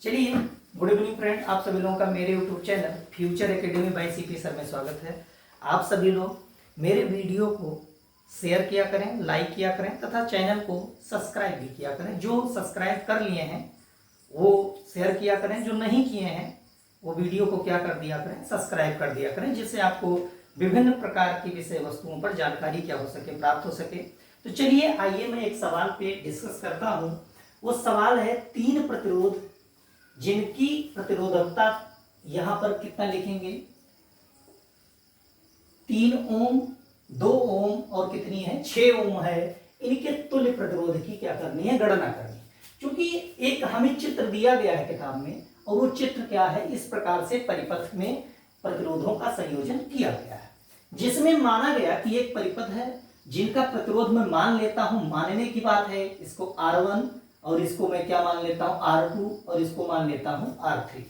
चलिए, good evening friend. आप सभी लोगों का मेरे YouTube channel future academy bye CP sir में स्वागत है। आप सभी लोग मेरे वीडियो को शेयर किया करें, लाइक किया करें तथा चैनल को सब्सक्राइब भी किया करें। जो सब्सक्राइब कर लिए हैं वो शेयर किया करें, जो नहीं किए हैं वो वीडियो को क्या कर दिया करें, सब्सक्राइब कर दिया करें, जिससे आपको विभिन्न प्रकार की विषय वस्तुओं पर जानकारी क्या हो सके, प्राप्त हो सके। तो चलिए आइए मैं एक सवाल पे डिस्कस करता हूं। वो सवाल है तीन प्रतिरोध जिनकी प्रतिरोधकता यहां पर कितना लिखेंगे, 3 ओम, 2 ओम और कितनी है, 6 ओम है। इनके तुल्य प्रतिरोध की क्या करनी है, गणना करनी है। क्योंकि एक हमें चित्र दिया गया है किताब में, और वो चित्र क्या है, इस प्रकार से परिपथ में प्रतिरोधों का संयोजन किया गया है, जिसमें माना गया कि एक परिपथ है जिनका प्रतिरोध मैं मान लेता हूं, मानने की बात है, इसको R1 और इसको मैं क्या मान लेता हूं, R2 और इसको मान लेता हूं R3।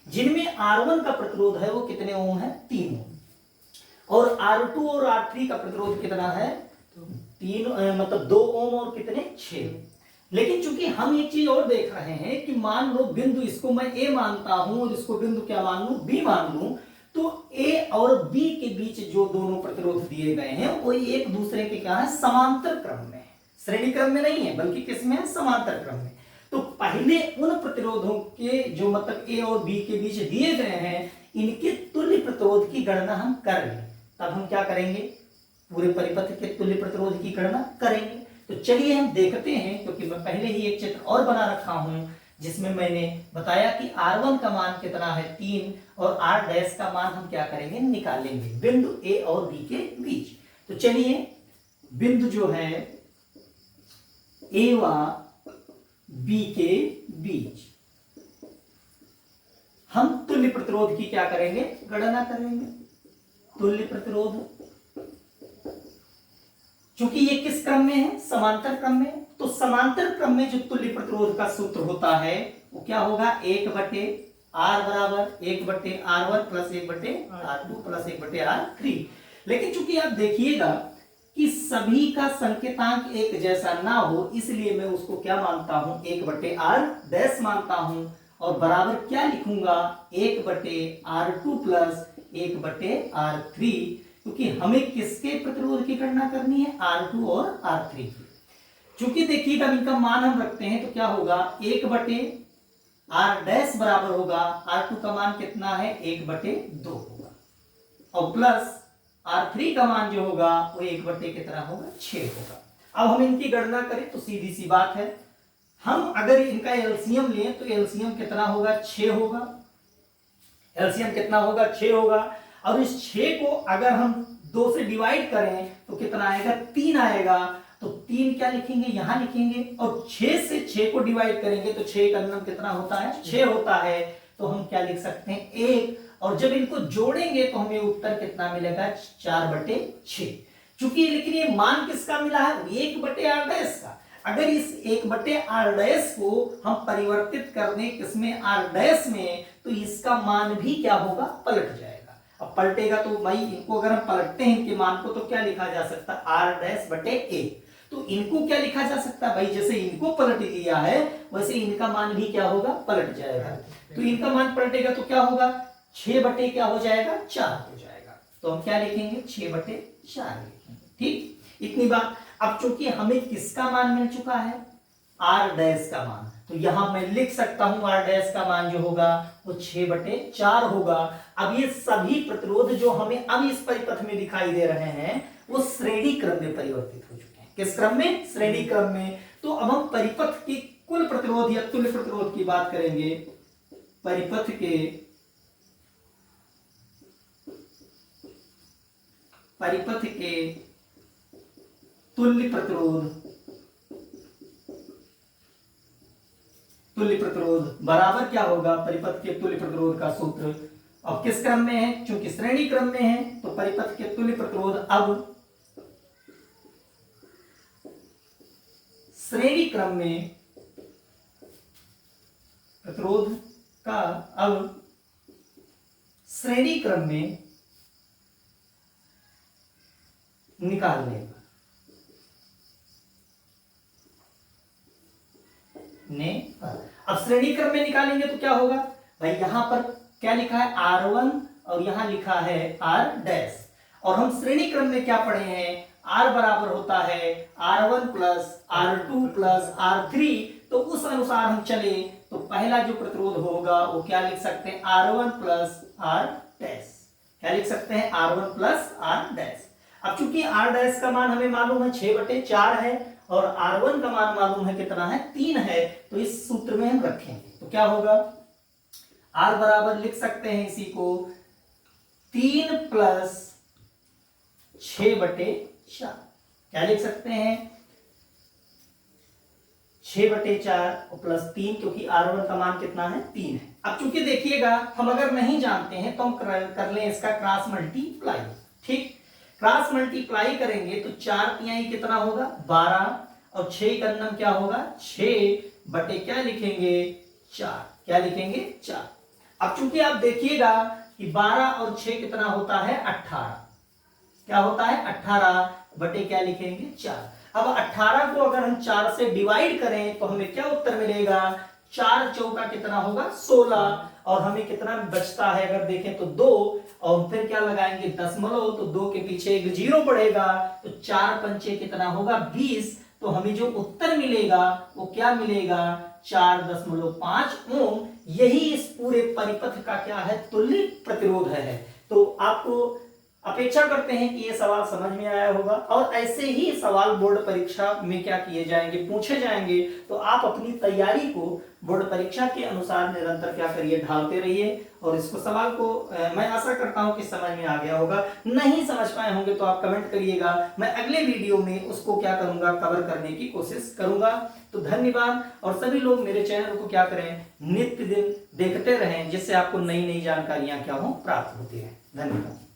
जिनमें R1 का प्रतिरोध है वो कितने ओम है, 3 ओम, और R2 और R3 का प्रतिरोध कितना है, 3 मतलब 2 ओम और कितने, 6। लेकिन चूंकि हम एक चीज और देख रहे हैं कि मान लो बिंदु, इसको मैं A मानता हूं और इसको बिंदु क्या मान लूं, B मान लूं, तो A और B के बीच जो दोनों प्रतिरोध दिए गए हैं वो एक दूसरे के क्या है, समांतर क्रम में, श्रेणी क्रम में नहीं है, बल्कि किसमें है, समांतर क्रम में। तो पहले उन प्रतिरोधों के जो मतलब A और B के बीच दिए गए हैं, इनके तुल्य प्रतिरोध की गणना हम कर लें। तब हम क्या करेंगे, पूरे परिपथ के तुल्य प्रतिरोध की गणना करेंगे। तो चलिए हम देखते हैं, क्योंकि मैं पहले ही एक चित्र और बना रखा हूं जिसमें मैंने बताया कि R1 का मान कितना है, 3, और R डैश का मान हम क्या करेंगे, निकालेंगे बिंदु A और B के बीच। तो चलिए, बिंदु जो है A व B के बीच हम तुल्य प्रतिरोध की क्या करेंगे, गणना करेंगे। तुल्य प्रतिरोध, क्योंकि ये किस क्रम में है, समांतर क्रम में, तो समांतर क्रम में जो तुल्य प्रतिरोध का सूत्र होता है वो क्या होगा, 1/R बराबर 1/R1 plus 1/R2 plus 1/R3। लेकिन चूंकि आप देखिएगा कि सभी का संकेतांक एक जैसा ना हो, इसलिए मैं उसको क्या मानता हूं, 1/R डैश मानता हूं, और बराबर क्या लिखूंगा, 1/R2 प्लस 1/R3, क्योंकि हमें किसके प्रतिरोध की गणना करनी है, R2 और R3 की। चूंकि देखिएगा इनका मान हम रखते हैं तो क्या होगा, 1/R डैश बराबर होगा, R2 का मान कितना है, 1/2 होगा, और प्लस R3 का मान जो होगा वो 1/, कितना होगा, 6 होगा। अब हम इनकी गणना करें तो सीधी सी बात है, हम अगर इनका एलसीएम लें तो एलसीएम कितना होगा, 6 होगा। एलसीएम कितना होगा, 6 होगा। और इस 6 को अगर हम 2 से डिवाइड करें तो कितना आएगा, 3 आएगा। तो 3 क्या लिखेंगे, यहां लिखेंगे, और 6 से 6 को डिवाइड करेंगे तो 6 का गुणन कितना होता है, 6 होता है। तो हम क्या लिख सकते हैं, 1, और जब इनको जोड़ेंगे तो हमें उत्तर कितना मिलेगा, 4/6। चूंकि लेकिन ये मान किसका मिला है, 1/R डैश का। अगर इस 1/R डैश को हम परिवर्तित कर दें किसमें, R डैश में, तो इसका मान भी क्या होगा, पलट जाएगा। अब पलटेगा तो भाई इनको अगर हम पलटते हैं इनके मान को तो क्या लिखा जा सकता है, R डैश बटे A। तो इनको क्या लिखा जा सकता है भाई, जैसे इनको पलट दिया है वैसे इनका मान भी क्या होगा, पलट जाएगा। तो इनका मान पलटेगा तो क्या होगा, 6 क्या हो जाएगा, 4 हो जाएगा। तो हम क्या लिखेंगे, 6/4 लिखेंगे। ठीक, इतनी बात। अब चूंकि हमें किसका मान मिल चुका है, R डैश का मान, तो यहां मैं लिख सकता हूं R डैश का मान जो होगा वो 6/4 होगा। अब ये सभी प्रतिरोध जो हमें अब इस परिपथ में दिखाई दे रहे हैं वो श्रेणी क्रम में परिवर्तित हो चुके हैं। किस क्रम में, श्रेणी क्रम में। तो अब हम परिपथ की कुल प्रतिरोध या तुल्य प्रतिरोध की बात करेंगे। परिपथ के तुल्य प्रतिरोध बराबर क्या होगा, परिपथ के तुल्य प्रतिरोध का सूत्र। अब किस क्रम में है, क्योंकि श्रेणी क्रम में है, तो परिपथ के तुल्य प्रतिरोध अब श्रेणी क्रम में, प्रतिरोध का अब श्रेणी क्रम में निकालने ने। अब श्रेणी क्रम में निकालेंगे तो क्या होगा भाई, यहां पर क्या लिखा है R1 और यहां लिखा है R डैश, और हम श्रेणी क्रम में क्या पढ़े हैं, R बराबर होता है R1 plus R2 plus R3। तो उस अनुसार हम चले तो पहला जो प्रतिरोध होगा वो क्या लिख सकते हैं, R1 प्लस R डैश। क्या लिख सकते हैं, R1 प्लस R डैश। अब चूंकि R डैश का मान हमें मालूम है 6/4 है और R1 का मान मालूम है कितना है, 3 है, तो इस सूत्र में हम रखेंगे तो क्या होगा, R बराबर लिख सकते हैं इसी को 3 प्लस 6/4। क्या लिख सकते हैं, 6/4 प्लस 3, क्योंकि R1 का मान कितना है, 3 है। अब चूंकि देखिएगा हम अगर नहीं जानते हैं तो हम कर लें इसका क्रॉस मल्टीप्लाई। ठीक, क्रॉस मल्टीप्लाई करेंगे तो 4 तिहाई कितना होगा, 12, और 6 का अंदर क्या होगा, 6 बटे क्या लिखेंगे, 4। क्या लिखेंगे, 4। अब चूंकि आप देखिएगा कि 12 और 6 कितना होता है, 18। क्या होता है, 18 बटे क्या लिखेंगे, 4। अब 18 को अगर हम 4 से डिवाइड करें तो हमें क्या उत्तर मिलेगा, 4 चौका कितना होगा, 16, और हमें कितना बचता है अगर देखें तो 2, और फिर क्या लगाएंगे, दशमलव, तो 2 के पीछे एक 0 पड़ेगा, तो 4 पंचे कितना होगा, 20। तो हमें जो उत्तर मिलेगा वो क्या मिलेगा, 4.5 ओम। यही इस पूरे परिपथ का क्या है, तुल्य प्रतिरोध है। तो आपको अपेक्षा करते हैं कि ये सवाल समझ में आया होगा, और ऐसे ही सवाल बोर्ड परीक्षा में क्या किए जाएंगे, पूछे जाएंगे। तो आप अपनी तैयारी को बोर्ड परीक्षा के अनुसार निरंतर क्या करिए, ढालते रहिए। और इसको सवाल को मैं आशा करता हूं कि समझ में आ गया होगा। नहीं समझ पाए होंगे तो आप कमेंट करिएगा, मैं अगले वीडियो में उसको क्या करूंगा, कवर करने की कोशिश करूंगा। तो धन्यवाद। और सभी लोग मेरे चैनल को क्या करें, नित्य दिन देखते रहें, जिससे आपको नई नई जानकारियां क्या हो, प्राप्त होती है। धन्यवाद।